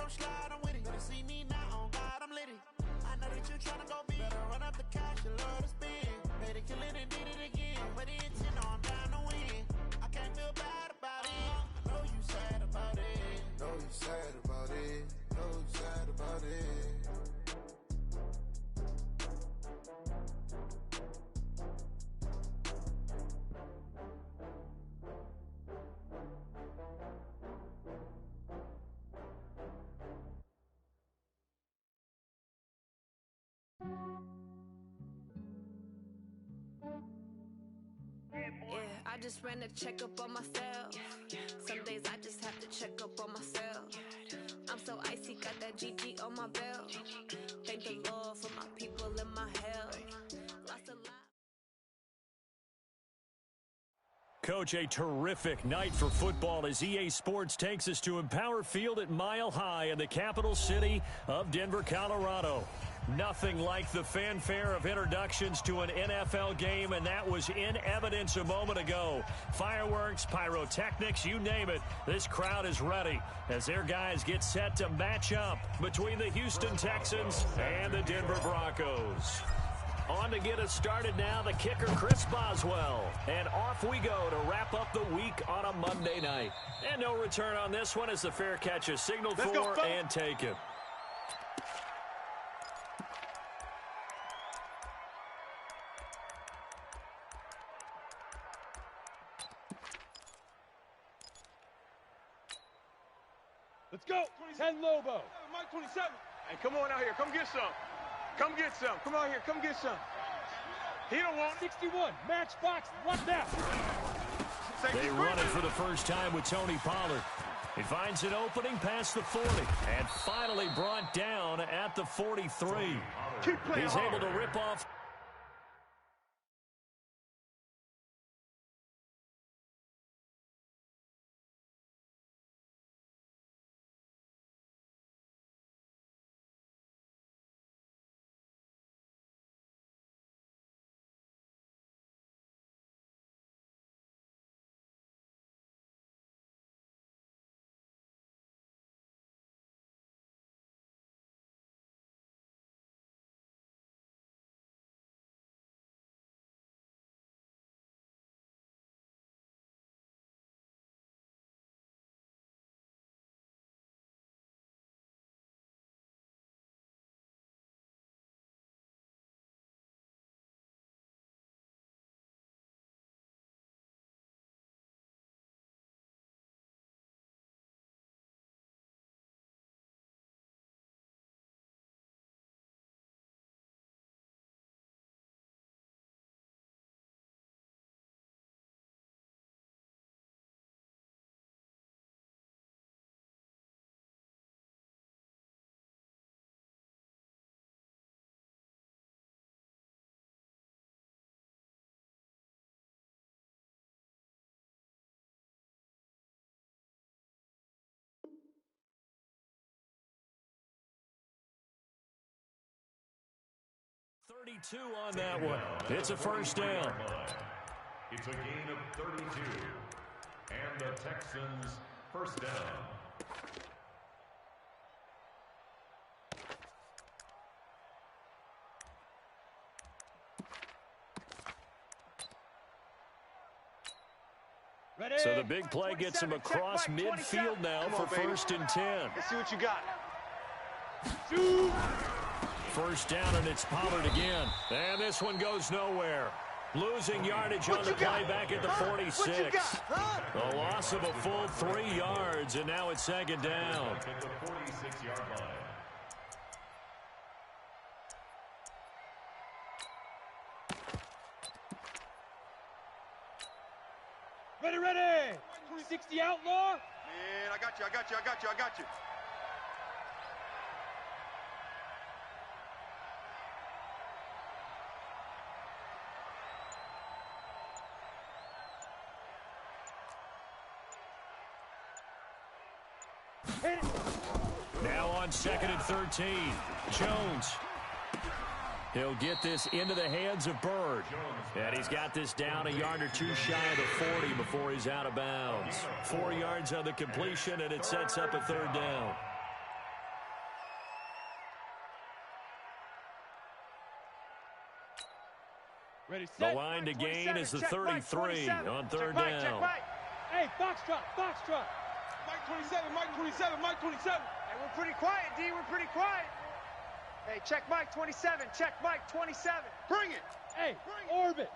gon' slide, I'm with it. Better see me now, on God, I'm litty. I know that you tryna go big. Better run up the cash, you love to spend. Made it, kill it, and did it again. But the intent, no, I'm down to win. I can't feel bad about it. I know you sad about it. Know you sad about it. Know you sad about it. Yeah, I just ran a checkup on myself. Some days I just have to check up on myself. I'm so icy, got that GG on my belt. Thank the Lord for my people and my health. Lost a lot. Coach, a terrific night for football as EA Sports takes us to Empower Field at Mile High in the capital city of Denver, Colorado. Nothing like the fanfare of introductions to an NFL game, and that was in evidence a moment ago. Fireworks, pyrotechnics, you name it. This crowd is ready as their guys get set to match up between the Houston Texans and the Denver Broncos. On to get us started now, the kicker, Chris Boswell. And off we go to wrap up the week on a Monday night. And no return on this one as the fair catch is signaled for and taken. Let's go. 10 Lobo. Mike 27. Hey, come on out here. Come get some. Come get some. Come out here. Come get some. He don't want 61. Matchbox. What now? They run it for the first time with Tony Pollard. He finds an opening past the 40 and finally brought down at the 43. He's able to rip off. On that one. It's a first down. It's a gain of 32. And the Texans first down. Ready? So the big play gets him across midfield now for first and 10. Let's see what you got. Shoot. First down, and it's Pollard again. And this one goes nowhere. Losing yardage on the play back at the 46. A loss of a full 3 yards, and now it's second down. At the 46-yard line. Ready, ready. 360 outlaw. Man, I got you. I got you. I got you. I got you. Now on second and 13. Jones. He'll get this into the hands of Bird. And he's got this down a yard or two shy of the 40 before he's out of bounds. 4 yards on the completion, and it sets up a third down. Ready, The set. line to Mike, gain 27. is the Check, Mike, 33 on third Check, Mike, down. check, Mike. Hey, foxtrot, foxtrot. Mike 27, Mike 27, Mike 27. Hey, we're pretty quiet, D. We're pretty quiet. Hey, check Mike 27. Check Mike 27. Bring it. Hey, orbit.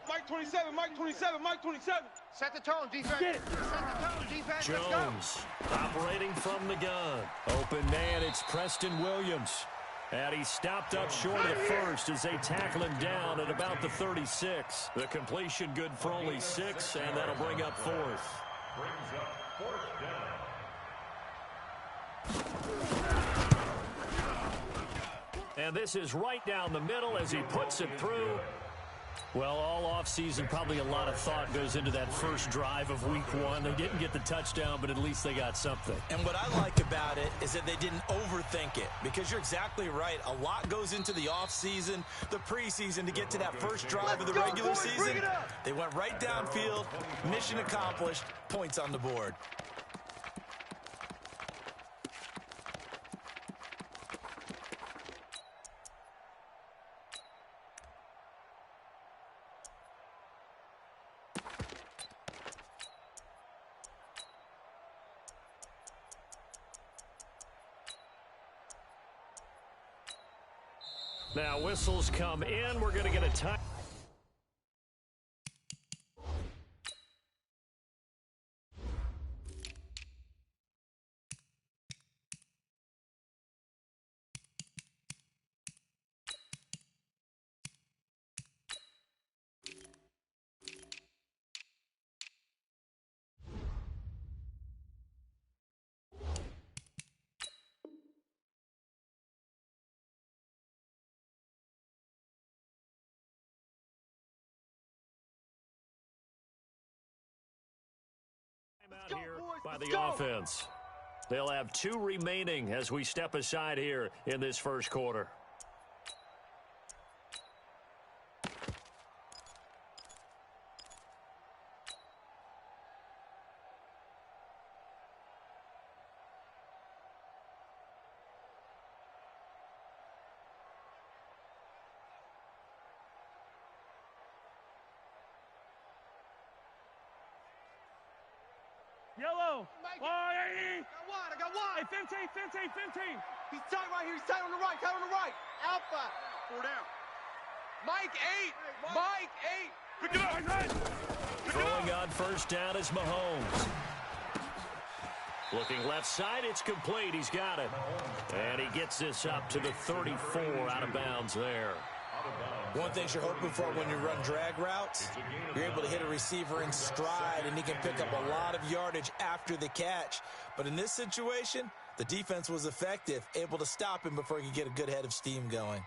Mike 27, Mike 27, Mike 27. Set the tone, defense. Get it. Set the tone, defense. Jones operating from the gun. Open man, it's Preston Williams. And he stopped up short of the first as they tackle him down at about the 36. The completion good for only 6, and that'll bring up fourth. Brings up fourth down. And this is right down the middle as he puts it through. Well, all offseason, probably a lot of thought goes into that first drive of week 1. They didn't get the touchdown, but at least they got something. And what I like about it is that they didn't overthink it, because you're exactly right. A lot goes into the offseason, the preseason, to get to that first drive of the regular season. They went right downfield, mission accomplished, points on the board. Now whistles come in. We're going to get a time. Out here by the offense. They'll have 2 remaining as we step aside here in this first quarter. Yellow. Mike. I got one. Hey, 15, 15, 15. He's tight right here. He's tight on the right. Tight on the right. Alpha. 4 down. Mike 8. Mike 8. Pick it up. Throwing on first down is Mahomes. Looking left side, it's complete. He's got it. And he gets this up to the 34 out of bounds there. One thing you're hoping for when you run drag routes, you're able to hit a receiver in stride, and he can pick up a lot of yardage after the catch. But in this situation, the defense was effective, able to stop him before he could get a good head of steam going.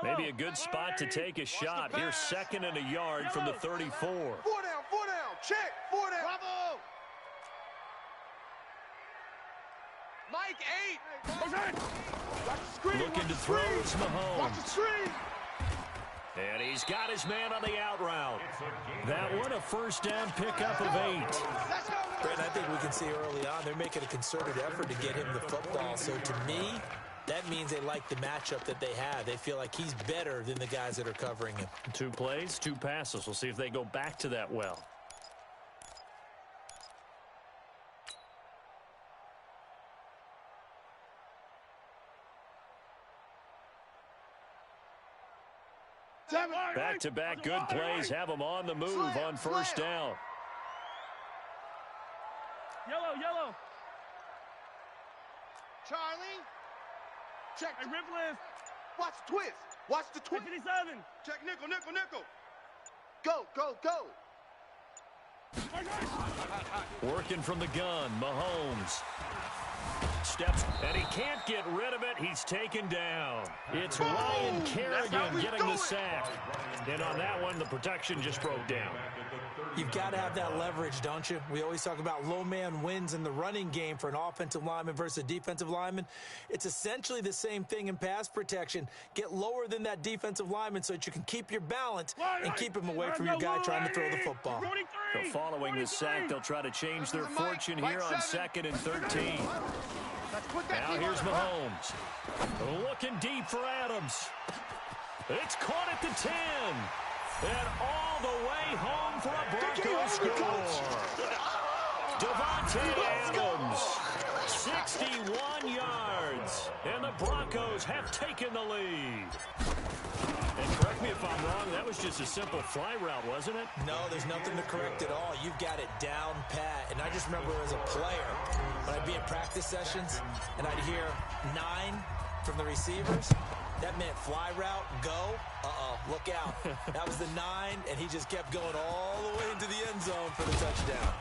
Maybe a good spot to take a shot. Here's 2nd and a yard from the 34. 4 down. 4 down. Check. 4 down. Bravo. Mike 8. Okay. Watch the screen. Looking to throw is Mahomes. Watch the screen. And he's got his man on the out route. That one, a first down pickup of 8. Brent, I think we can see early on they're making a concerted effort to get him the football. So to me, that means they like the matchup that they have. They feel like he's better than the guys that are covering him. 2 plays, 2 passes. We'll see if they go back to that well. Back-to-back good plays have them on the move on first down. Yellow. Charlie. Check. Hey, rip list. Watch the twist. Watch the twist. 57. Check nickel. Go. Working from the gun, Mahomes. Steps, and he can't get rid of it. He's taken down. It's Ryan Kerrigan getting the sack. And on that one, the protection just broke down. You've got to have that leverage, don't you? We always talk about low man wins in the running game for an offensive lineman versus a defensive lineman. It's essentially the same thing in pass protection. Get lower than that defensive lineman so that you can keep your balance and keep him away from your guy trying to throw the football. So following the sack, they'll try to change their fortune here on 2nd and 13. Now here's Mahomes. Looking deep for Adams. It's caught at the 10. And all the way home for a Broncos score. Devontae Adams, 61 yards. And the Broncos have taken the lead. And correct me if I'm wrong, that was just a simple fly route, wasn't it? No, there's nothing to correct at all. You've got it down pat. And I just remember as a player, when I'd be in practice sessions and I'd hear 9 from the receivers, that meant fly route, go, look out. That was the 9, and he just kept going all the way into the end zone for the touchdown.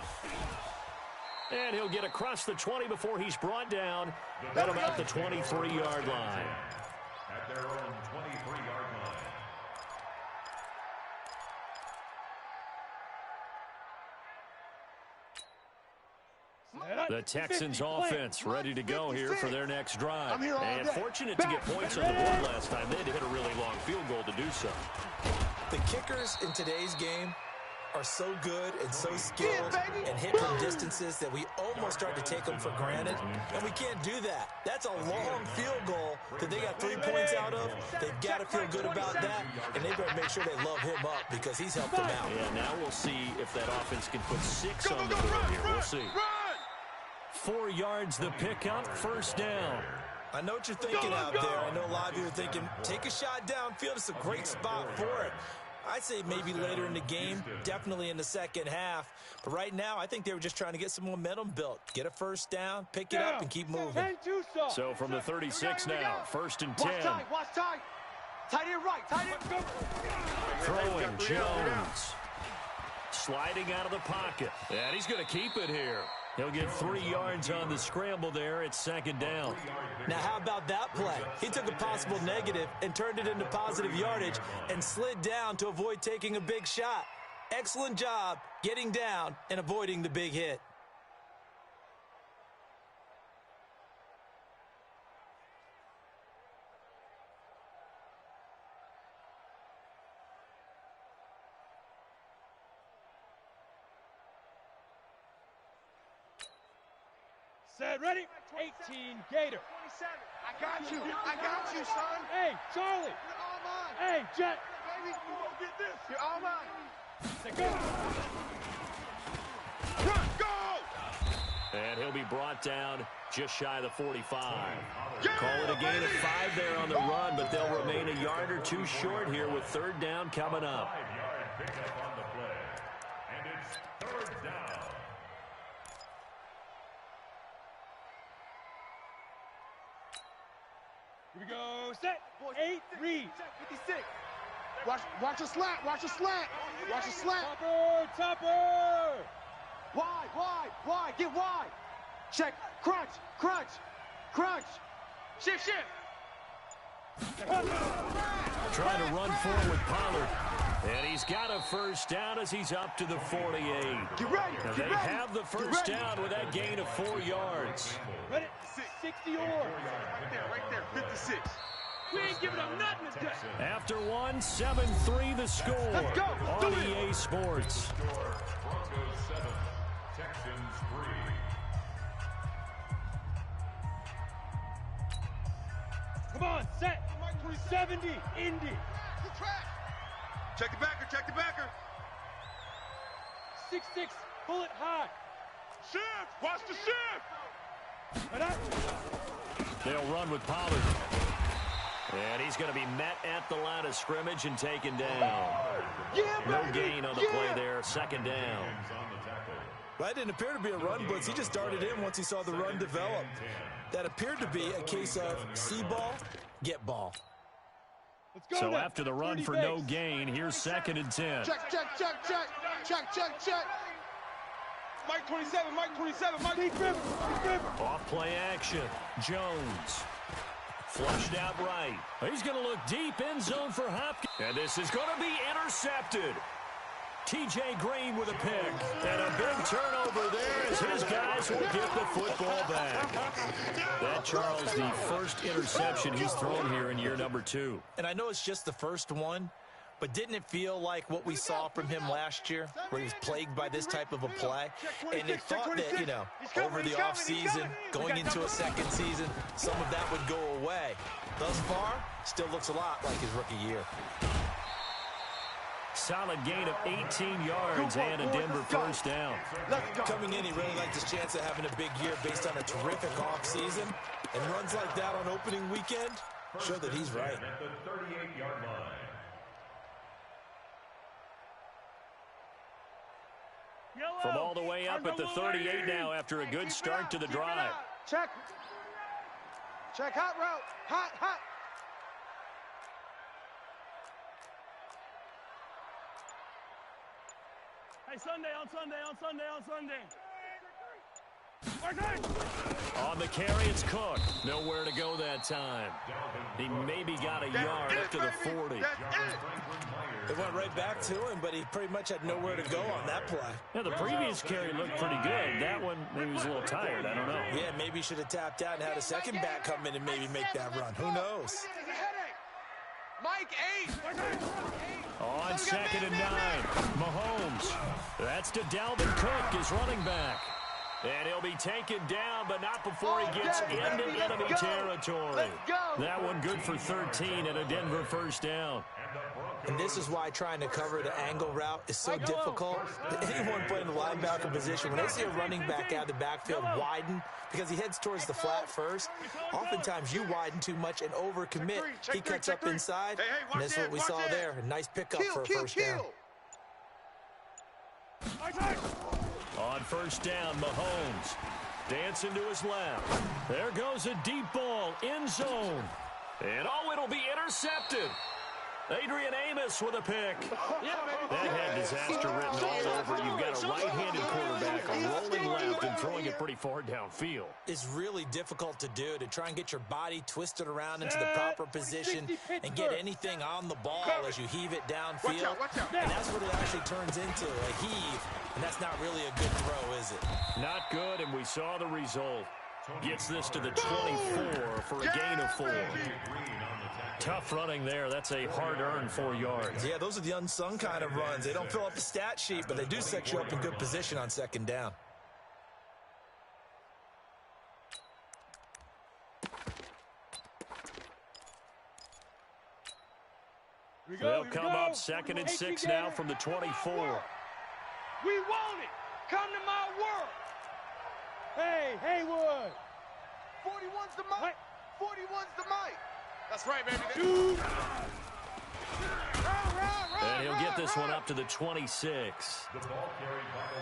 And he'll get across the 20 before he's brought down at about the 23-yard line. At their own 23-yard line. The Texans offense ready to go here for their next drive. And fortunate to get points on the board last time. They had to hit a really long field goal to do so. The kickers in today's game are so good and so skilled and hit from distances that we almost start to take them for granted. And we can't do that. That's a long field goal that they got 3 points out of. They've got to feel good about that, and they better make sure they love him up because he's helped them out. Yeah, now we'll see if that offense can put 6 on the board here. We'll see. 4 yards the pickup, first down. I know what you're thinking out there. I know a lot of you are thinking, take a shot downfield. It's a great spot for it. I'd say maybe later in the game, definitely in the second half. But right now, I think they were just trying to get some momentum built. Get a first down, pick it up, and keep moving. So from the 36 now, first and 10. Watch time. Tight end right, tight end. Throwing Jones. Sliding out of the pocket. And he's going to keep it here. He'll get 3 yards on the scramble there. It's second down. Now, how about that play? He took a possible negative and turned it into positive yardage and slid down to avoid taking a big shot. Excellent job getting down and avoiding the big hit. Set, ready? 18, Gator. 27. I got you, son. Hey, Charlie. You're all mine. Hey, Jet. Baby, you won't get this. You're all mine. Set, go. Run, go! And he'll be brought down just shy of the 45. Call it a gain of 5 there on the run, but they'll remain a yard or 2 short here with third down coming up. 5-yard pickup on the play. And it's third down. Here we go. Set. 8, read. 56. Watch a slant. Watch a slant. Watch a slant. Topper. Wide. Get wide. Check. Crunch. Shift. Trying to run forward with Pollard. And he's got a first down as he's up to the 48. Get ready. And they have the first down with that gain of 4 yards. Ready? 60 or. Right there. 56. We ain't giving up nothing today. After one, 7-3 the score. Let's go. On EA Sports. Broncos 7, Texans 3. Come on, set. 70, Indy. Check the backer. 6-6, bullet high. Shift. Watch the shift. Right up. They'll run with Pollard. And he's going to be met at the line of scrimmage and taken down. No gain on the play there. Second down. That didn't appear to be a run blitz. He just started in once he saw the run develop. That appeared to be a case of see ball, get ball. Let's go So now. after the run for no gain, here's second and 10. Check. Mike 27, Mike. Deep river. Off play action. Jones. Flushed out right. He's going to look deep end zone for Hopkins. And this is going to be intercepted. T.J. Green with a pick. And a big turnover there as his guys will get the football back. That, Charles, the first interception he's thrown here in year number 2. And I know it's just the first one, But didn't it feel like what we saw from him last year, where he was plagued by this type of a play? And it thought that, you know, over the offseason, going into a second season, some of that would go away. Thus far, still looks a lot like his rookie year. Solid gain of 18 yards and a Denver first down. Coming in, he really liked his chance of having a big year based on a terrific offseason. And runs like that on opening weekend show that he's right. At the 38-yard line. From all the way up at the 38 now after a good start to the drive. Check. Check, hot route. Hot, hot. Hey, Sunday, on Sunday, on Sunday, on Sunday. On the carry, it's Cook. Nowhere to go that time. He maybe got a yard up to the 40. It went right back to him, but he pretty much had nowhere to go on that play. Yeah, the previous carry looked pretty good. That one, maybe he was a little tired. I don't know. Yeah, maybe he should have tapped out and had a second back come in and maybe make that run. Who knows? Mike 8. On 2nd and 9, Mahomes. That's to Dalvin Cook, his running back. And he'll be taken down, but not before he gets into enemy territory. That one good for 13 and a Denver first down. And this is why trying to cover the angle route is so difficult. Anyone playing the linebacker position, when they see a running back out of the backfield widen, because he heads towards the flat first, oftentimes you widen too much and overcommit. He cuts up inside, and this is what we saw there. A nice pickup for a first down. On first down, Mahomes dancing to his left. There goes a deep ball, end zone. And oh, it'll be intercepted. Adrian Amos with a pick. That had disaster written all over. You've got a right-handed quarterback, a rolling left, and throwing it pretty far downfield. It's really difficult to do, to try and get your body twisted around into the proper position and get anything on the ball as you heave it downfield. And that's what it actually turns into, a heave. And that's not really a good throw, is it? Not good, and we saw the result. Gets this to the 24 for a gain of 4. Tough running there. That's a hard-earned 4 yards. Yeah, those are the unsung kind of runs. They don't fill up the stat sheet, but they do set you up in good position on second down. They'll come up 2nd and 6 now from the 24. We want it. Come to my world. Hey, Haywood. 41's the mic. 41's the mic. That's right, baby. Dude. And he'll get this one up to the 26.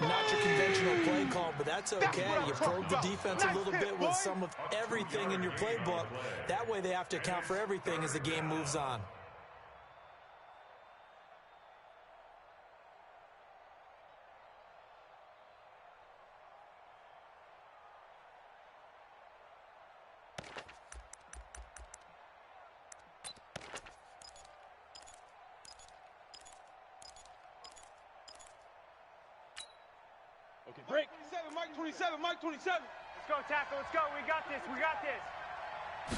Not your conventional play call, but that's okay. You probe the defense a little bit with some of everything in your playbook. That way they have to account for everything as the game moves on. Break. 27, Mike 27. Let's go, tackle. Let's go. We got this. We got this.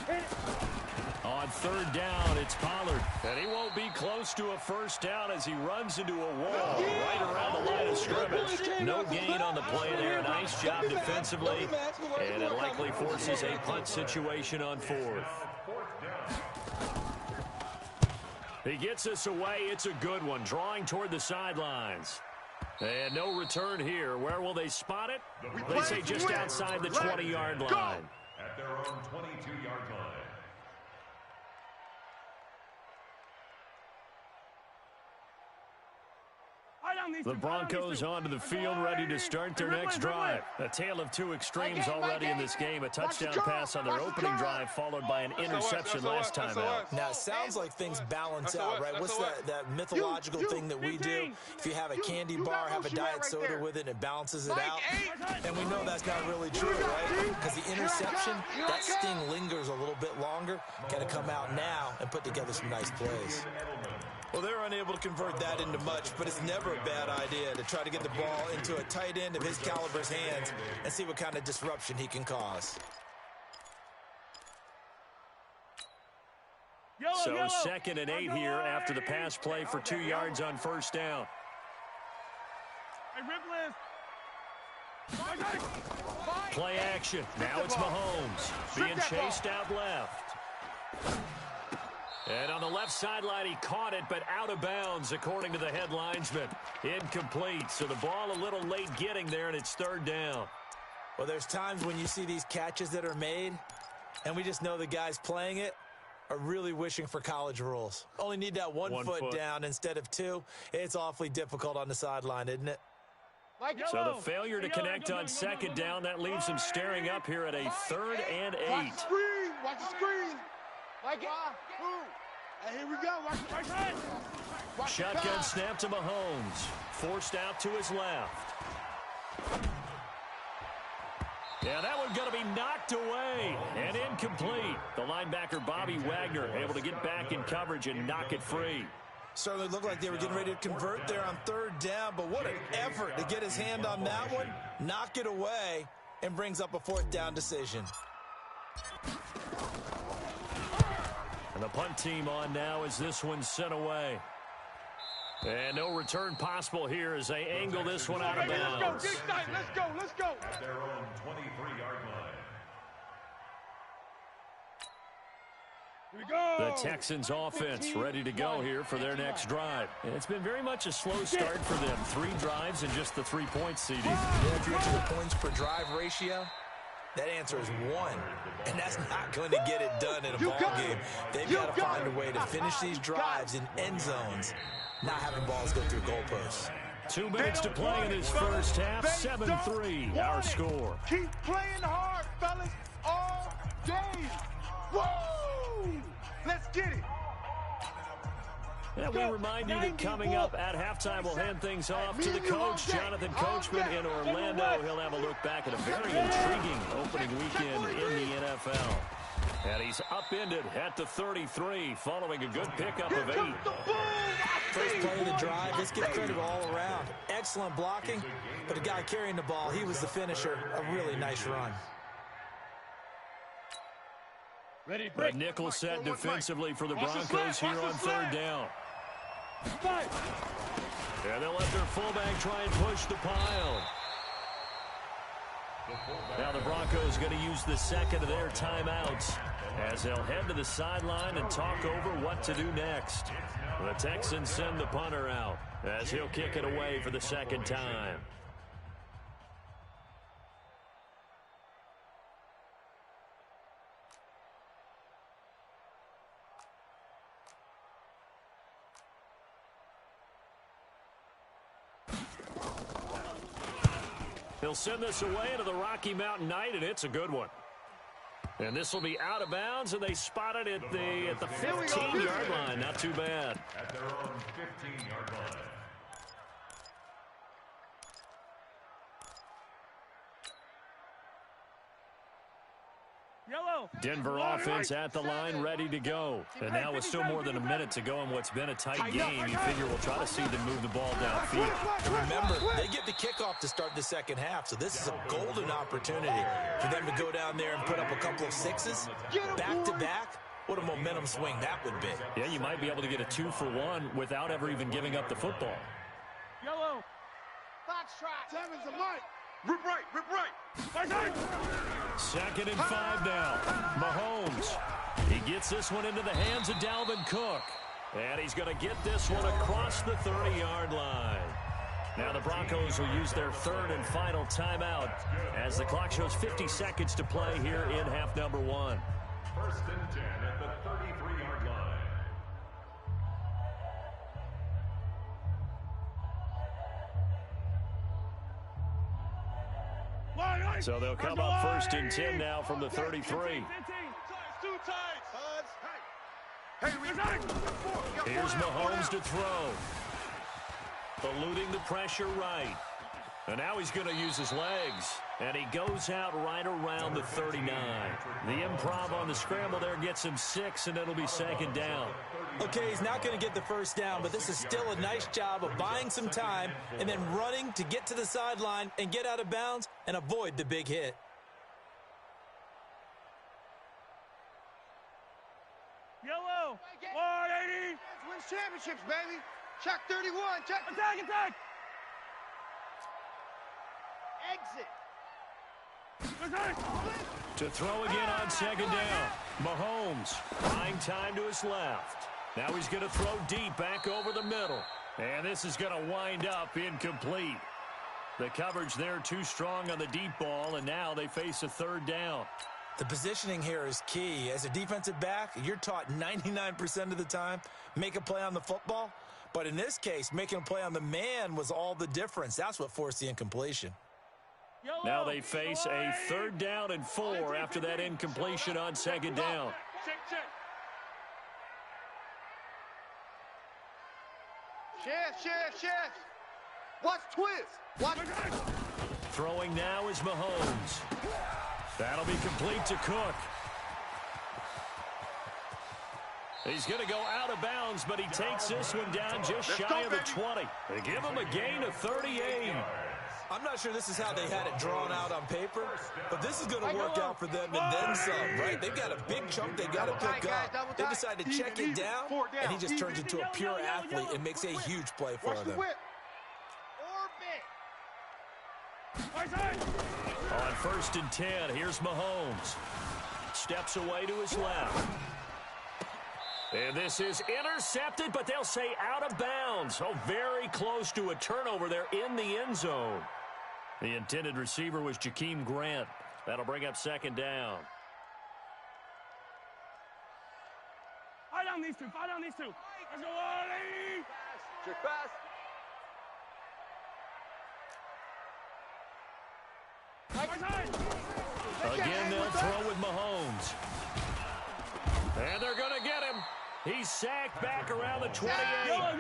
Hit it. On 3rd down, it's Pollard. And he won't be close to a first down as he runs into a wall right around the line of scrimmage. No gain on the play there. Nice job defensively. And it likely forces a punt situation on 4th. He gets us away. It's a good one. Drawing toward the sidelines. And no return here. Where will they spot it? They say just outside the 20-yard line. At their own 22-yard line. The Broncos onto the field, ready to start their next drive. A tale of two extremes already in this game. A touchdown pass on their opening drive, followed by an interception last time out. Now, it sounds like things balance out, right? What's that mythological thing that we do? If you have a candy bar, have a diet soda with it, it balances it out. And we know that's not really true, right? Because the interception, that sting lingers a little bit longer. Got to come out now and put together some nice plays. Well, they're unable to convert that into much, but it's never a bad idea to try to get the ball into a tight end of his caliber's hands and see what kind of disruption he can cause. So 2nd and 8 here after the pass play for 2 yards on first down. Play action. Now it's Mahomes being chased out left. And on the left sideline, he caught it, but out of bounds, according to the head linesman. Incomplete. So the ball a little late getting there, and it's 3rd down. Well, there's times when you see these catches that are made, and we just know the guys playing it are really wishing for college rules. Only need that one foot down instead of 2. It's awfully difficult on the sideline, isn't it? So the failure to connect on 2nd down, that leaves him staring up here at a 3rd and 8. Watch the screen. Watch the screen. Hey, here we go. Watch Shotgun snap to Mahomes. Forced out to his left. Yeah, that one's going to be knocked away and incomplete. The linebacker, Bobby Wagner, able to get back in coverage and knock it free. Certainly looked like they were getting ready to convert there on 3rd down, but what an effort to get his hand on that one, knock it away, and brings up a 4th down decision. And the punt team on now as this one's sent away. And no return possible here as they angle this one out of bounds. Let's go. At their own 23-yard line. Here we go. The Texans offense ready to go here for their next drive. And it's been very much a slow start for them. 3 drives and just the 3-point CD. Yeah, if you're into the points per drive ratio, that answer is 1, and that's not going to get it done in a ball game. They've got to find a way to finish these drives in end zones, not having balls go through goalposts. 2 minutes to play in this first half. 7-3 our score. Keep playing hard, fellas, all day. Woo! Let's get it. And we remind you that coming up at halftime, we'll hand things off to the coach, Jonathan Coachman in Orlando. He'll have a look back at a very intriguing opening weekend in the NFL. And he's upended at the 33 following a good pickup of 8. First play of the drive, let's give credit all around. Excellent blocking, but the guy carrying the ball, he was the finisher. A really nice run. A nickel set defensively for the Broncos here on 3rd down. And they'll let their fullback try and push the pile. Now the Broncos going to use the 2nd of their timeouts as they'll head to the sideline and talk over what to do next. The Texans send the punter out as he'll kick it away for the 2nd time. He'll send this away to the Rocky Mountain Knight, and it's a good one. And this will be out of bounds, and they spot it at the 15-yard line. Not too bad. At their own 15-yard line. Denver offense at the line, ready to go. And now with still more than a minute to go in what's been a tight game, you figure we'll try to see them move the ball downfield. And remember, they get the kickoff to start the 2nd half, so this is a golden opportunity for them to go down there and put up a couple of 6s back-to-back. What a momentum swing that would be. Yeah, you might be able to get a 2-for-1 without ever even giving up the football. Yellow. Foxtrot. Seven's a Mike. Rip right. 2nd and 5 now. Mahomes. He gets this one into the hands of Dalvin Cook. And he's going to get this one across the 30-yard line. Now the Broncos will use their 3rd and final timeout as the clock shows 50 seconds to play here in half number 1. 1st and 10 at the 33-yard line. So they'll come up 1st and 10 now from the 33. Here's Mahomes to throw. Eluding the pressure right. And now he's going to use his legs. And he goes out right around the 39. The improv on the scramble there gets him 6, and it'll be 2nd down. Okay, he's not going to get the 1st down, but this is still a nice job of buying some time and then running to get to the sideline and get out of bounds and avoid the big hit. Yellow. 180. Wins championships, baby. Check 31. Check. Attack. Exit. To throw again on second down. Mahomes buying time to his left. Now he's going to throw deep back over the middle. And this is going to wind up incomplete. The coverage there too strong on the deep ball, and now they face a third down. The positioning here is key. As a defensive back, you're taught 99% of the time, make a play on the football. But in this case, making a play on the man was all the difference. That's what forced the incompletion. Now they face a 3rd down and 4 after that incompletion on second down. Check. Shift. Watch twist. Watch. Throwing now is Mahomes. That'll be complete to Cook. He's going to go out of bounds, but he takes this one down just shy of the 20. They give him a gain of 38. I'm not sure this is how they had it drawn out on paper, but this is going to work out for them and then some, right? They've got a big chunk they got to pick up. They decide to check it down, and he just turns into a pure athlete and makes a huge play for them. On 1st and 10, here's Mahomes. Steps away to his left. And this is intercepted, but they'll say out of bounds. Oh, very close to a turnover there in the end zone. The intended receiver was Jakeem Grant. That'll bring up second down. Fight down these two. Let's go, Ollie. Check pass. Again, they'll throw with Mahomes. And they're going to get him. He's sacked back around the 28.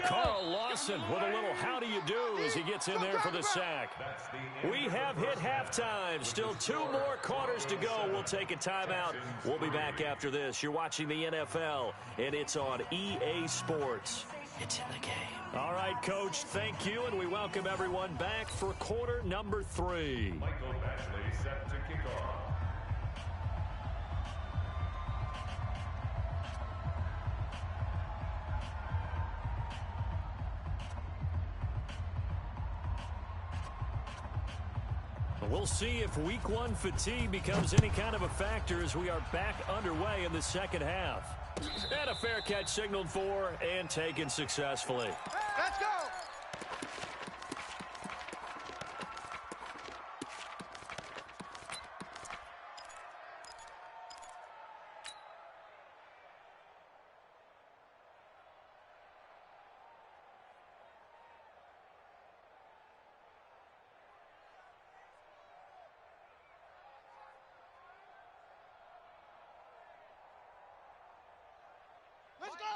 Carl Lawson with a little how do you do as he gets in there for the sack. We have hit halftime. Still 2 more quarters to go. We'll take a timeout. We'll be back after this. You're watching the NFL, and it's on EA Sports. It's in the game. All right, Coach, thank you, and we welcome everyone back for quarter number 3. Michael Bashley set to kick off. We'll see if week 1 fatigue becomes any kind of a factor as we are back underway in the second half. And a fair catch signaled for and taken successfully. Let's go.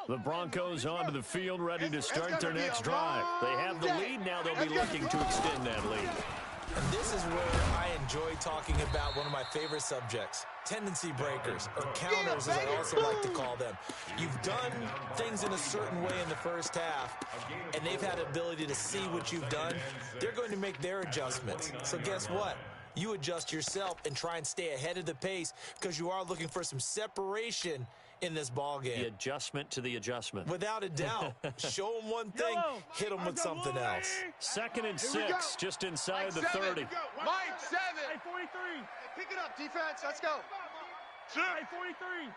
The Broncos onto the field, ready to start their next drive. They have the lead. Now they'll be looking to extend that lead. And this is where I enjoy talking about one of my favorite subjects, tendency breakers, or counters as I also like to call them. You've done things in a certain way in the first half, and they've had the ability to see what you've done. They're going to make their adjustments. So guess what? You adjust yourself and try and stay ahead of the pace because you are looking for some separation in this ball game. The adjustment to the adjustment. Without a doubt. Show them one thing, hit them with something else. 2nd and 6, just inside the 30. Mike, 7. Hey, 43. Hey, pick it up, defense. Let's go. Hey, 43.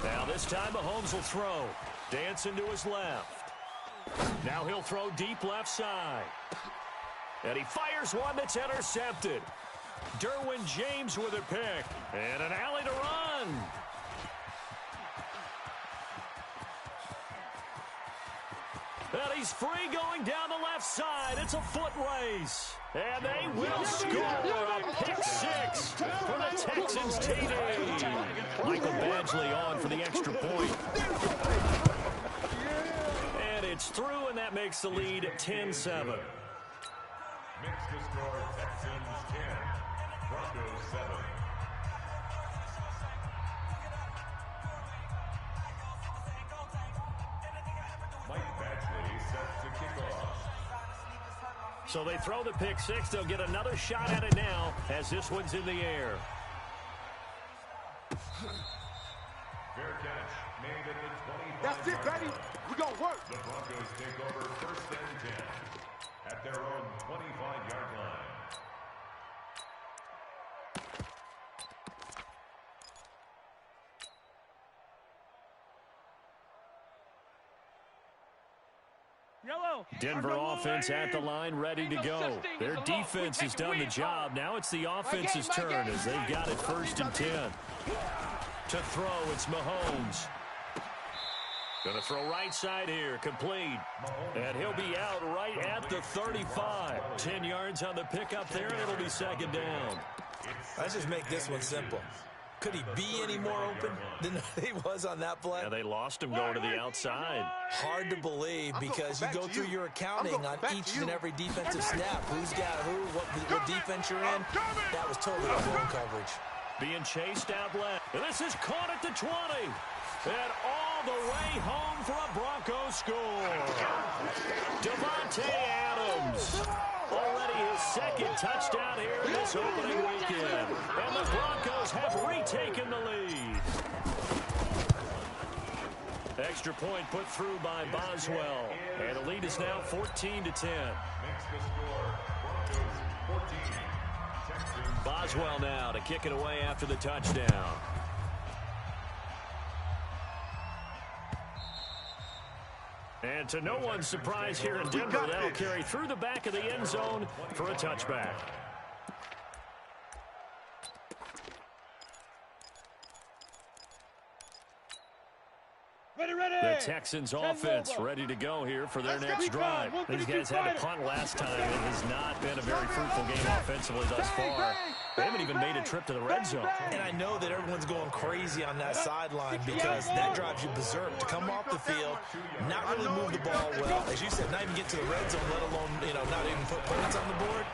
Now this time Mahomes will throw. Dancing to his left. Now he'll throw deep left side. And he fires one that's intercepted. Derwin James with a pick. And an alley to run. And he's free going down the left side. It's a foot race. And they will score a pick 6 for the Texans TD. Michael Badgley on for the extra point. And it's through, and that makes the lead 10-7. Mix to score Texans 10, Broncos 7. Mike Badgley set to kick off. So they throw the pick 6. They'll get another shot at it now as this one's in the air. Fair catch made at the 25. That's it, baby. We gonna work. The Broncos take over 1st and 10 at their own 25-yard line. Denver offense at the line, ready to go. Their defense has done the job. Now it's the offense's turn as they've got it 1st and 10. To throw, it's Mahomes. Going to throw right side here, complete. And he'll be out right at the 35. 10 yards on the pickup there, and it'll be 2nd down. Let's just make this one simple. Could he be any more open than he was on that play? Yeah, they lost him going to the outside. Hard to believe because you go through your accounting on each and every defensive snap. Who's got who, what defense you're in. That was totally blown coverage. Being chased out left. And this is caught at the 20. And all the way home for a Broncos score. Devontae Adams. Already his 2nd touchdown here in this opening weekend. And the Broncos have retaken the lead. Extra point put through by Boswell. And the lead is now 14-10. Makes the score Broncos 14. Texans. Boswell now to kick it away after the touchdown. And to no one's surprise here in Denver, that'll carry through the back of the end zone for a touchback. The Texans offense ready to go here for their next drive. These guys had to punt last time. It has not been a very fruitful game offensively thus far. They haven't even made a trip to the red zone. And I know that everyone's going crazy on that sideline because that drives you berserk to come off the field, not really move the ball well. As you said, not even get to the red zone, let alone, not even put points on the board.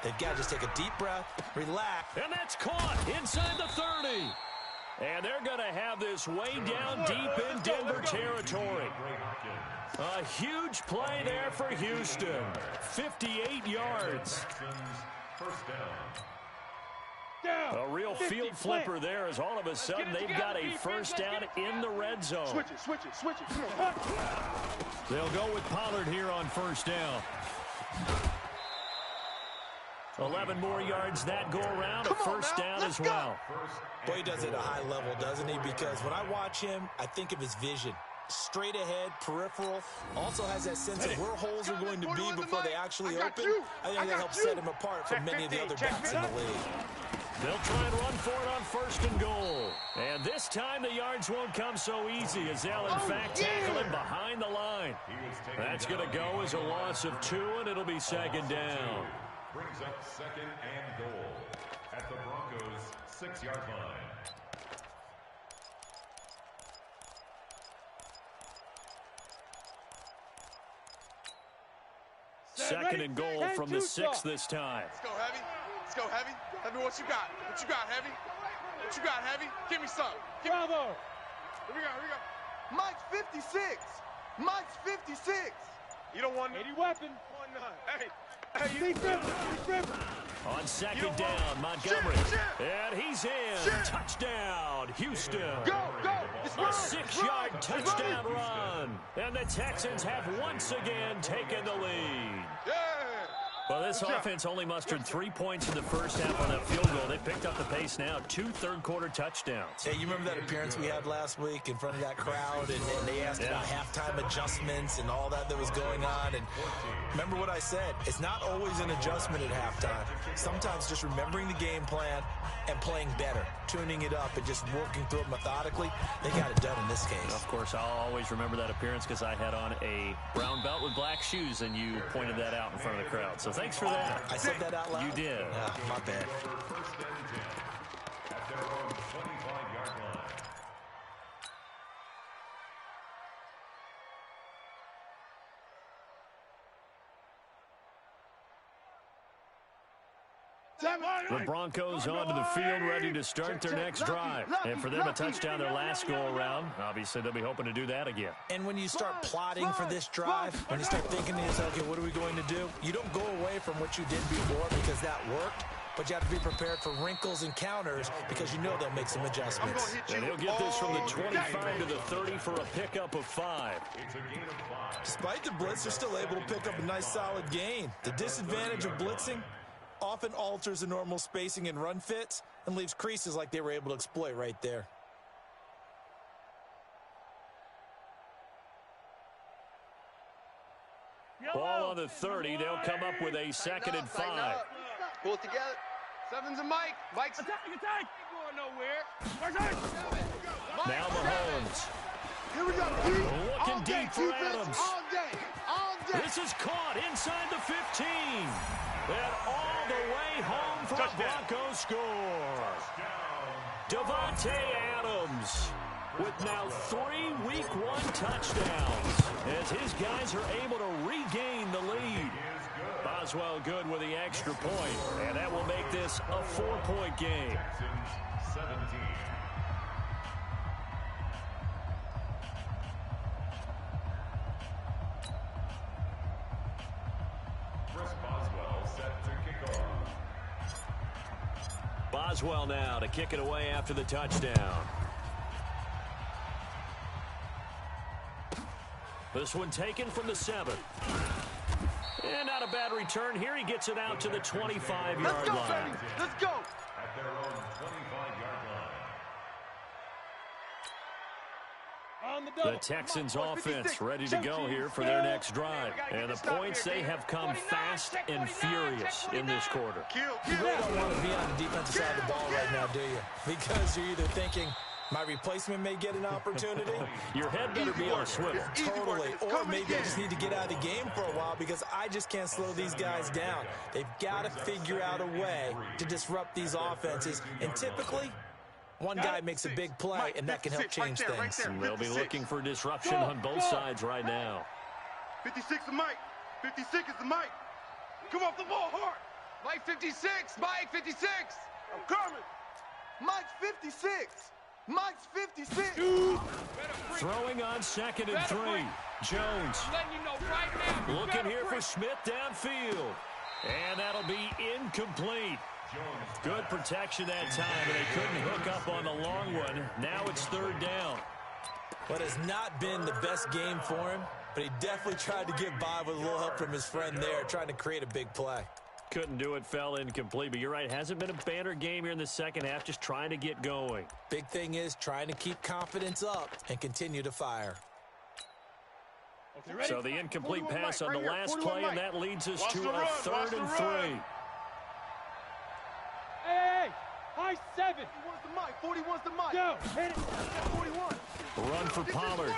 They've got to just take a deep breath, relax. And that's caught inside the 30. And they're going to have this way down deep in Denver territory. A huge play there for Houston. 58 yards. A real field flipper there as all of a sudden they've got a 1st down in the red zone. Switch it. Come on. They'll go with Pollard here on 1st down. 11 more yards that go around, a 1st down as well. Boy, he does it at a high level, doesn't he? Because when I watch him, I think of his vision. Straight ahead, peripheral. Also has that sense of where holes are going to be before they actually open. I think that helps set him apart from many of the other backs in the league. They'll try and run for it on 1st and goal. And this time the yards won't come so easy as they'll in fact tackle him behind the line. That's going to go as a loss of 2, and it'll be 2nd down. Brings up 2nd and goal at the Broncos' 6-yard line. Second and goal from the 6 this time. Let's go, Heavy. Let's go, Heavy. Tell me what you got. What you got, Heavy? What you got, Heavy? Give me some. Bravo. Here we go. Mike's 56. Mike's 56. You don't want any weapon. One none. Hey, you need on 2nd down, Montgomery. And he's in. Touchdown, Houston. Go. A 6-yard touchdown run. And the Texans have once again taken the lead. Yeah. Well, this offense only mustered 3 points in the 1st half on that field goal. They picked up the pace now. 2 third-quarter touchdowns. Hey, you remember that appearance we had last week in front of that crowd, and they asked about halftime adjustments and all that was going on. And remember what I said. It's not always an adjustment at halftime. Sometimes just remembering the game plan and playing better, tuning it up and just working through it methodically. They got it done in this case. Of course, I'll always remember that appearance because I had on a brown belt with black shoes, and you pointed that out in front of the crowd. So thanks for that. I said that out loud? You did. My bad. 1st and 10 at their own 25-yard line. The Broncos onto the field, ready to start their next drive. And for them, a touchdown their last go-around. Obviously, they'll be hoping to do that again. And when you start plotting for this drive, when you start thinking to yourself, okay, what are we going to do? You don't go away from what you did before because that worked. but you have to be prepared for wrinkles and counters because you know they'll make some adjustments. And he'll get this from the 25 to the 30 for a pickup of 5. Despite the blitz, they're still able to pick up a nice solid gain. The disadvantage of blitzing often alters the normal spacing and run fits and leaves creases like they were able to exploit right there. Ball on the 30. They'll come up with a 2nd and 5. Pull it together. Sevens and Mike. Mike's attack. Ain't going nowhere. Now Mahomes. Here we go. Looking deep for Adams. All day. This is caught inside the 15. And all the way home for a Broncos score. Davante Adams with now 3 Week 1 touchdowns as his guys are able to regain the lead. Boswell good with the extra point, and that will make this a 4-point game. 17. Boswell set to kick off. Boswell now to kick it away after the touchdown. This one taken from the 7. And not a bad return here. He gets it out to the 25-yard line. Let's go, baby. Let's go. At their own 25-yard line. The Texans offense ready to go here for their next drive. And the points, they have come fast and furious in this quarter. You really don't want to be on the defensive side of the ball right now, do you? Because you're either thinking, my replacement may get an opportunity. Your head better be on a swivel. Totally. Or maybe I just need to get out of the game for a while because I just can't slow these guys down. They've got to figure out a way to disrupt these offenses. And typically, one guy makes a big play, and that can help change things. And they'll be looking for disruption on both sides right now. 56 is Mike. 56 is the Mike. Come off the ball hard. Mike 56. Mike 56. I'm coming. Mike 56. Mike's 56. Throwing on 2nd and 3. Jones looking here for Smith downfield. And that'll be incomplete. Good protection that time, and they couldn't hook up on the long one. Now it's 3rd down. What has not been the best game for him, but he definitely tried to get by with a little help from his friend there, trying to create a big play. Couldn't do it, fell incomplete, but you're right. Hasn't been a banner game here in the second half, just trying to get going. Big thing is trying to keep confidence up and continue to fire. So the incomplete pass on the last play, and that leads us to a 3rd and 3. Hey, high 7. 41's the Mike. 41's the Mike. Go, hit it. 41. Run for Pollard.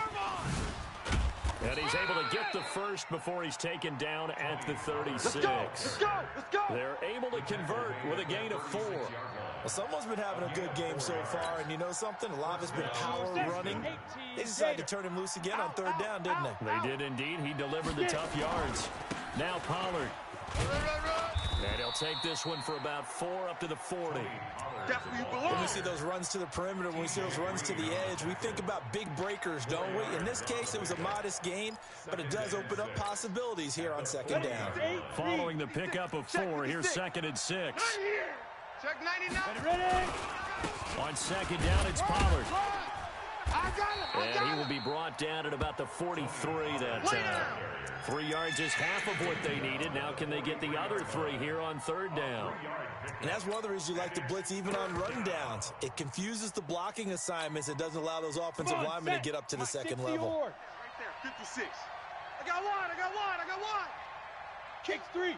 And he's able to get the first before he's taken down at the 36. Let's go. Let's go. Let's go. They're able to convert with a gain of 4. Well, someone's been having a good game so far, and you know something? A lot of it's been power running. They decided to turn him loose again on 3rd down, didn't they? They did indeed. He delivered the tough yards. Now Pollard. And he'll take this one for about 4 up to the 40. That's where you belong. When we see those runs to the perimeter, when we see those runs to the edge, we think about big breakers, don't we? In this case, it was a modest gain, but it does open up possibilities here on 2nd down. Following the pickup of 4, here's 2nd and 6. Check 99. Ready? On 2nd down, it's Pollard. I got it. And he will be brought down at about the 43 that time. 3 yards is half of what they needed. Now can they get the other 3 here on 3rd down? And that's one of the reasons you like to blitz even on run downs. It confuses the blocking assignments. It doesn't allow those offensive linemen to get up to the 2nd level. Right there, 56. I got one. Kick 3.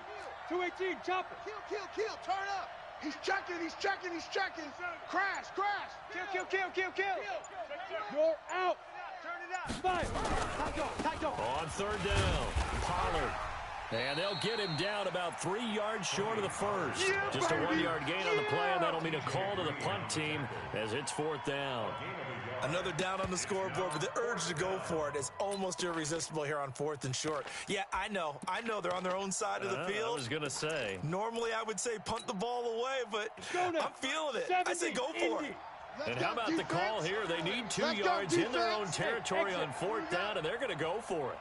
218, chopper. Kill. Turn up. He's checking. Crash. Kill. You're out. Turn it up. 5. Tight go. On 3rd down, Pollard. And they'll get him down about 3 yards short of the first. Yeah, just a baby. 1-yard gain on the play, and that'll mean a call to the punt team as it's 4th down. Another down on the scoreboard, but the urge to go for it is almost irresistible here on 4th and short. Yeah, I know they're on their own side of the field. I was going to say. Normally, I would say punt the ball away, but I'm feeling it. I say go for it. And how about the call here? They need 2 yards in their own territory on 4th down, and they're going to go for it.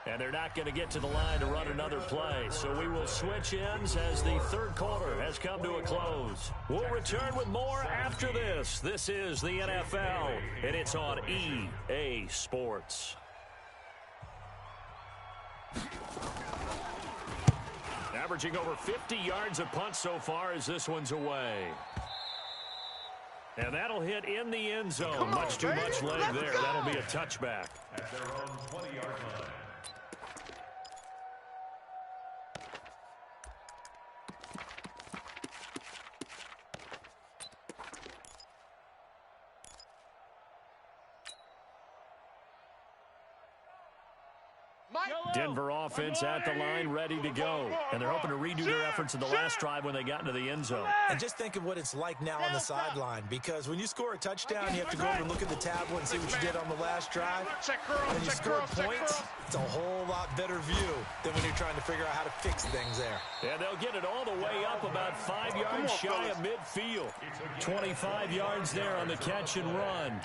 And they're not going to get to the line to run another play. So we will switch ends as the third quarter has come to a close. We'll return with more after this. This is the NFL, and it's on EA Sports. Averaging over 50 yards a punt so far as this one's away. And that'll hit in the end zone. Much too much leg there. That'll be a touchback. At their own 20-yard line. Denver offense at the line, ready to go. And they're hoping to redo their efforts in the last drive when they got into the end zone. And just think of what it's like now on the sideline, because when you score a touchdown, you have to go over and look at the tablet and see what you did on the last drive. When you score points, it's a whole lot better view than when you're trying to figure out how to fix things there. And they'll get it all the way up about 5 yards shy of midfield. 25 yards there on the catch and run.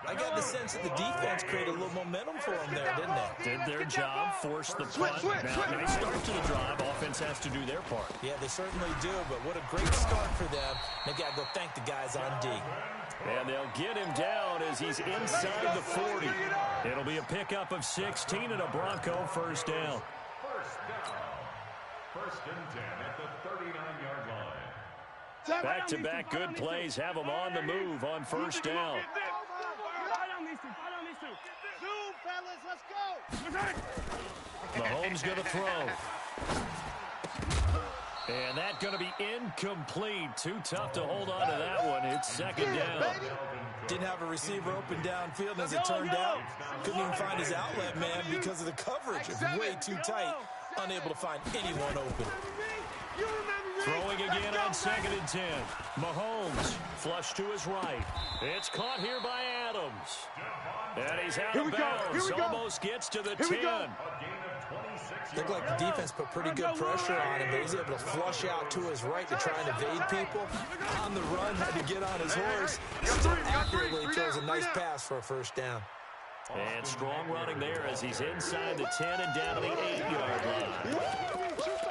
I got the sense that the defense created a little momentum for them there, didn't they? Did their job, forced the punt. Now, nice start to the drive. Offense has to do their part. Yeah, they certainly do, but what a great start for them. They got to go thank the guys on D. And they'll get him down as he's inside the 40. It'll be a pickup of 16 and a Bronco first down. First and 10 at the 39-yard line. Back-to-back good plays have them on the move on first down. Mahomes going to throw. And that's going to be incomplete. Too tough to hold on to that one. It's second down. Didn't have a receiver open downfield, as it turned out. Couldn't even find his outlet man because of the coverage. It's way too tight. Unable to find anyone open. Throwing again on second and 10. Mahomes flush to his right. It's caught here by Adams. And he's out of bounds. Almost gets to the 10. Looked like the defense put pretty good pressure on him, but he's able to flush out to his right to try and evade people. On the run, had to get on his horse. Still accurately throws a nice pass for a first down. And strong running there as he's inside the 10 and down to the 8-yard line.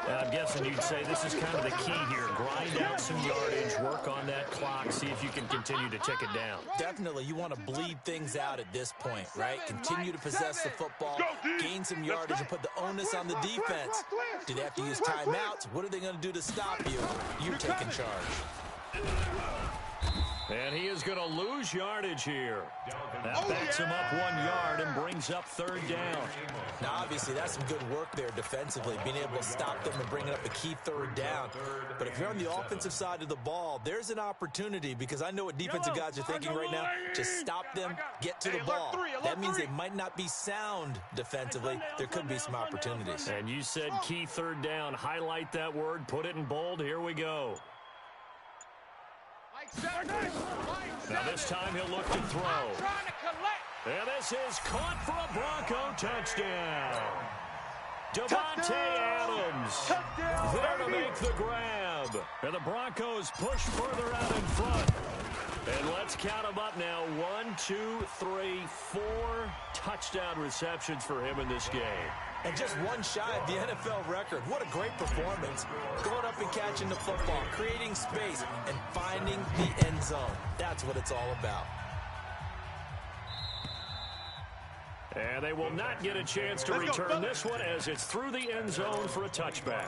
I'm guessing you'd say this is kind of the key here. Grind out some yardage, work on that clock, see if you can continue to tick it down. Definitely, you want to bleed things out at this point, right? Continue to possess the football, gain some yardage, and put the onus on the defense. Do they have to use timeouts? What are they going to do to stop you? You're taking charge. And he is going to lose yardage here. That backs him up 1 yard and brings up third down. Now, obviously, that's some good work there defensively, being able to stop them and bringing up a key third down. But if you're on the offensive side of the ball, there's an opportunity, because I know what defensive guys are thinking right now. Just stop them, get to the ball. That means they might not be sound defensively. There could be some opportunities. And you said key third down. Highlight that word, put it in bold. Here we go. Now this time he'll look to throw. And this is caught for a Bronco touchdown. Devontae Adams there to make the grab. And the Broncos push further out in front. And let's count them up now. 1, 2, 3, 4 touchdown receptions for him in this game. And just one shy of the NFL record. What a great performance. Going up and catching the football, creating space, and finding the end zone. That's what it's all about. And they will not get a chance to return this one as it's through the end zone for a touchback.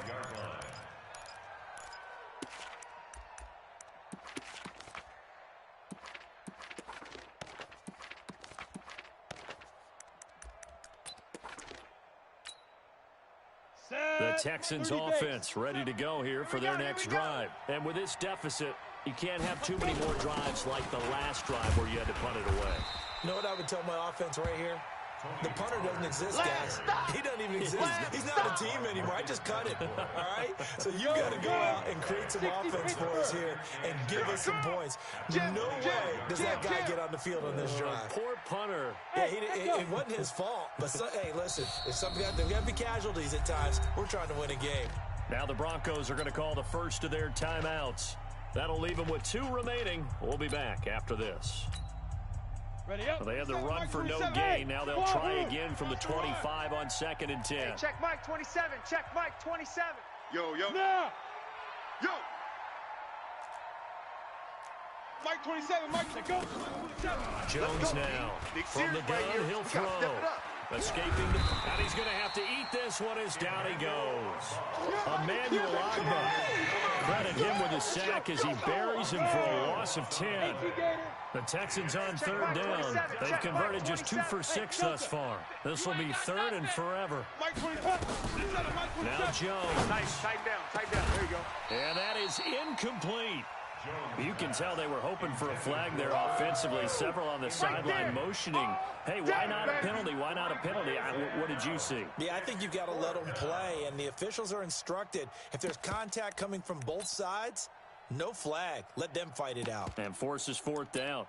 The Texans offense ready to go here for their next drive. And with this deficit, you can't have too many more drives like the last drive where you had to punt it away. You know what I would tell my offense right here? The punter doesn't exist, guys. He doesn't even exist. He's not a team anymore. I just cut him, all right? So you got to go out and create some offense for us here and give us some points. No way does that guy get on the field on this drive. Poor punter. Yeah, it wasn't his fault. But, hey, listen, there's got to be casualties at times. We're trying to win a game. Now the Broncos are going to call the first of their timeouts. That'll leave them with 2 remaining. We'll be back after this. Well, they had the run for no gain. Now they'll try again from the 25 on 2nd and 10. Hey, check Mike 27. Check Mike 27. Yo. Now. Yo. Mike 27, Mike, go. Jones now. From the gun, he'll throw. Escaping, and he's going to have to eat this one as down he goes. Emmanuel Agba. Credit him with a sack as he buries him for a loss of 10. The Texans on 3rd down. They've converted just 2 for 6 thus far. This will be 3rd and forever. Now Jones. Nice, tighten down. There you go. And that is incomplete. You can tell they were hoping for a flag there offensively. Several on the sideline motioning. Hey, why not a penalty? Why not a penalty? What did you see? Yeah, I think you've got to let them play, and the officials are instructed. If there's contact coming from both sides, no flag. Let them fight it out. And forces 4th down.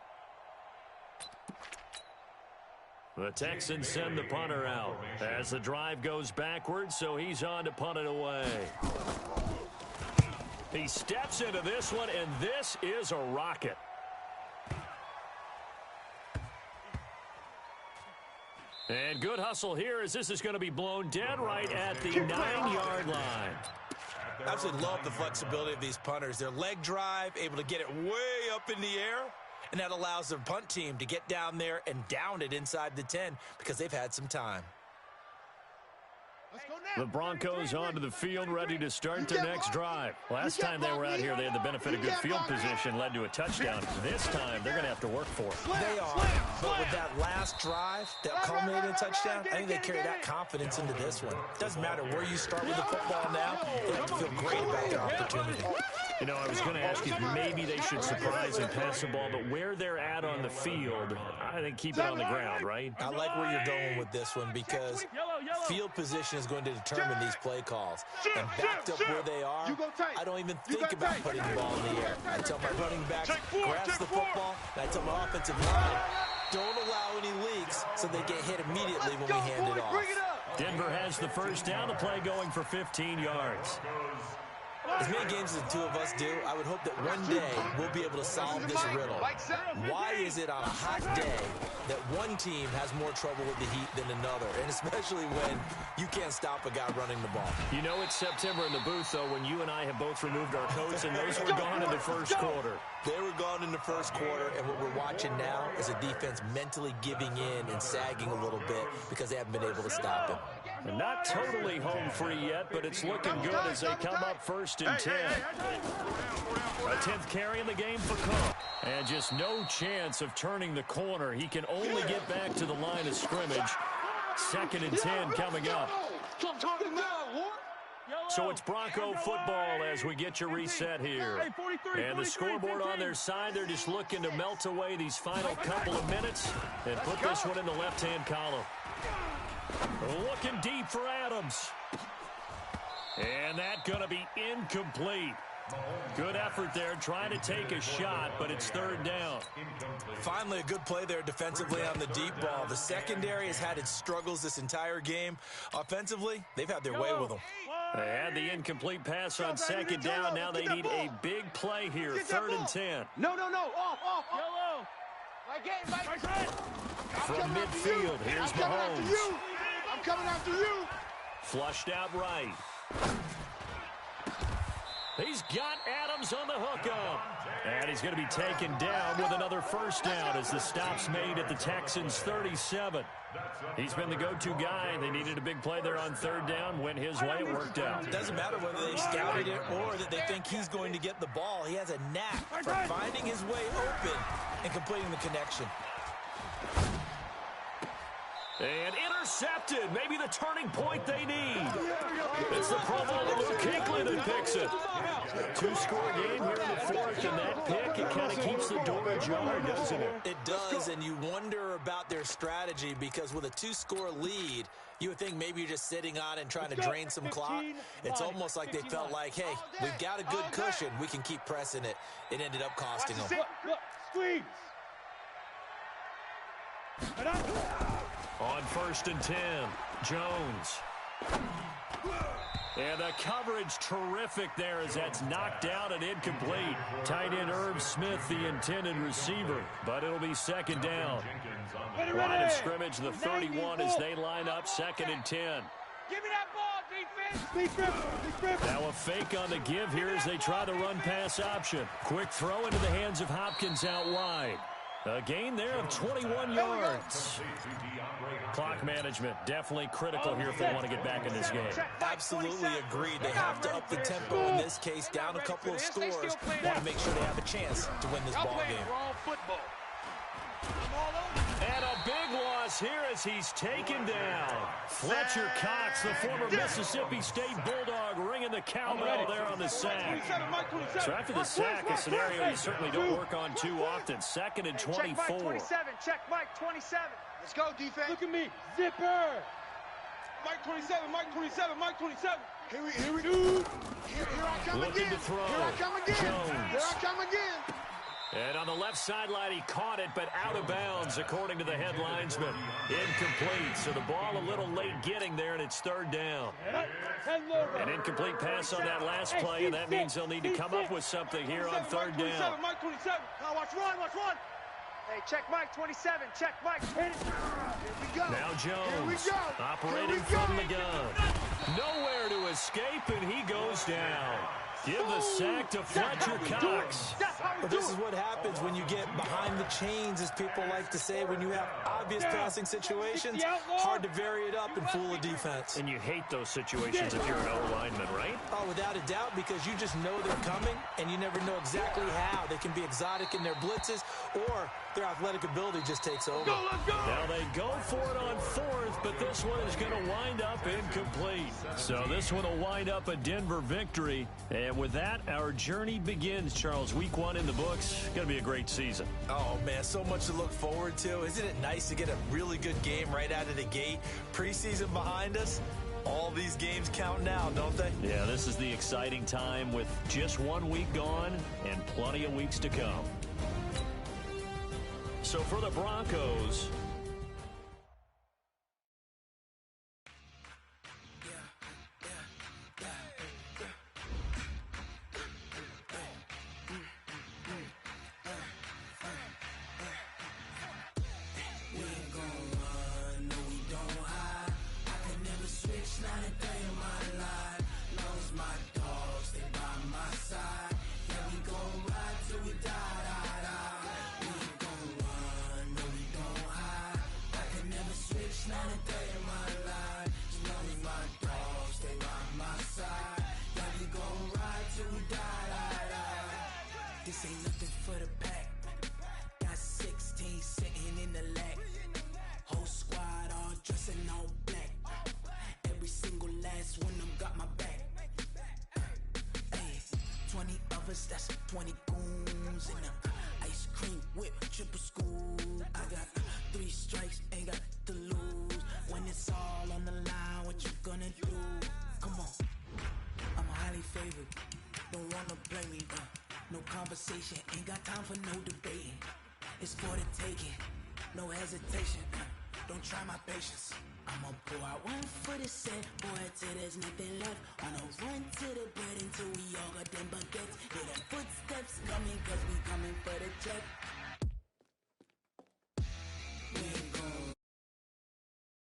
The Texans send the punter out as the drive goes backwards, so he's on to punt it away. He steps into this one, and this is a rocket. And good hustle here as this is going to be blown dead right at the 9-yard line. I absolutely love the flexibility of these punters. Their leg drive, able to get it way up in the air, and that allows the punt team to get down there and down it inside the 10 because they've had some time. The Broncos onto the field, ready to start their next drive. Last time they were out here, they had the benefit of good field position, led to a touchdown. This time, they're going to have to work for it. They are, but with that last drive that culminated in a touchdown, I think they carry that confidence into this one. Doesn't matter where you start with the football now, they have to feel great about their opportunity. You know, I was going to ask you if maybe they should surprise and pass the ball, but where they're at on the field, I think keep it on the ground, right? I like where you're going with this one because field position is going to determine these play calls. And backed up where they are, I don't even think about putting the ball in the air. I tell my running backs, grasp the football, and I tell my offensive line, don't allow any leaks so they get hit immediately when we hand it off. Denver has the first down, the play going for 15 yards. As many games as the two of us do, I would hope that one day we'll be able to solve this riddle. Why is it on a hot day that one team has more trouble with the heat than another, and especially when you can't stop a guy running the ball? You know it's September in the booth, though, when you and I have both removed our coats, and those were gone in the first quarter. They were gone in the first quarter, and what we're watching now is a defense mentally giving in and sagging a little bit because they haven't been able to stop him. And not totally home free yet, but it's looking good as they come up 1st and 10. A 10th carry in the game for Cook. And just no chance of turning the corner. He can only get back to the line of scrimmage. 2nd and 10 coming up. So it's Bronco football as we get you reset here. And the scoreboard on their side, they're just looking to melt away these final couple of minutes and put this one in the left-hand column. Looking deep for Adams. And that's going to be incomplete. Good effort there, trying to take a shot, but it's 3rd down. Finally, a good play there defensively on the deep ball. The secondary has had its struggles this entire game. Offensively, they've had their way with them. They had the incomplete pass on 2nd down. Now they need a big play here, 3rd and 10. No. Off. Yellow. From midfield, here's Mahomes. I'm coming after you. Flushed out right. He's got Adams on the hookup. And he's going to be taken down with another first down as the stop's made at the Texans' 37. He's been the go-to guy. They needed a big play there on 3rd down. Went his way, it worked out. It doesn't matter whether they scouted it or that they think he's going to get the ball. He has a knack for finding his way open and completing the connection. And intercepted. Maybe the turning point they need. It's the Pro Bowler Luke Kuechly that picks it. 2-score game here in the 4th, and that pick, it kind of keeps the door ajar, doesn't it? It does, and you wonder about their strategy because with a 2-score lead, you would think maybe you're just sitting on and trying to drain some clock. It's almost like they felt like, hey, we've got a good cushion. We can keep pressing it. It ended up costing them. Squeeze. On 1st and 10, Jones. And the coverage terrific there as that's knocked down and incomplete. Tight end Irv Smith, the intended receiver, but it'll be second down. Line of scrimmage, the 31 as they line up 2nd and 10. Give me that ball, defense. Now a fake on the give here as they try the run-pass option. Quick throw into the hands of Hopkins out wide. A gain there of 21 yards. Clock management definitely critical here if they want to get back in this game. Absolutely agreed. They have to up the tempo in this case, down a couple of scores. Want to make sure they have a chance to win this ball game. And a big loss here as he's taken down. Fletcher Cox, the former Mississippi State Bulldog, ringing the cowbell there on the sack. So after the sack, a scenario you certainly don't work on too often. 2nd and 24. Check Mike 27. Check Mike 27. Let's go, defense. Look at me. Zipper. Mike 27. Mike 27. Mike 27. Here I come Looking again. to throw. Here I come again. Jones. Here I come again. And on the left sideline, he caught it, but out of bounds, according to the head linesman. Incomplete, so the ball a little late getting there, and it's 3rd down. An incomplete pass on that last play, and that means they'll need to come up with something here on 3rd down. Mike 27. Now watch run. Hey, check Mike 27. Check Mike 20. Here we go. Now Jones, Here we go. operating from the gun. Nowhere to escape, and he goes down. Give the sack to Fletcher Cox. But this is what happens when you get behind the chains, as people like to say. When you have obvious passing situations, hard to vary it up and fool a defense. And you hate those situations if you're an O-lineman, right? Oh, without a doubt, because you just know they're coming, and you never know exactly how. They can be exotic in their blitzes, or their athletic ability just takes over. Now they go for it on 4th, but this one is going to wind up incomplete. So this one will wind up a Denver victory. And with that, our journey begins, Charles. Week 1 in the books. Going to be a great season. Oh, man, so much to look forward to. Isn't it nice to get a really good game right out of the gate? Preseason behind us. All these games count now, don't they? Yeah, this is the exciting time with just 1 week gone and plenty of weeks to come. So for the Broncos, This ain't nothing for the pack. Got 16 sitting in the lap. Whole squad all dressing all black. Every single last one of them got my back. Hey, 20 of us, that's 20 goons in a ice cream whip, triple scoop. I got 3 strikes, ain't got to lose. When it's all on the line, what you gonna do? Come on, I'm highly favored. Don't wanna blame me, no conversation, ain't got time for no debating. It's for the taking, no hesitation. Don't try my patience. I'ma pour out 1 for the set, boy, till there's nothing left. On a run to the bread until we all got them baguettes. Hear them footsteps coming, cause we coming for the check.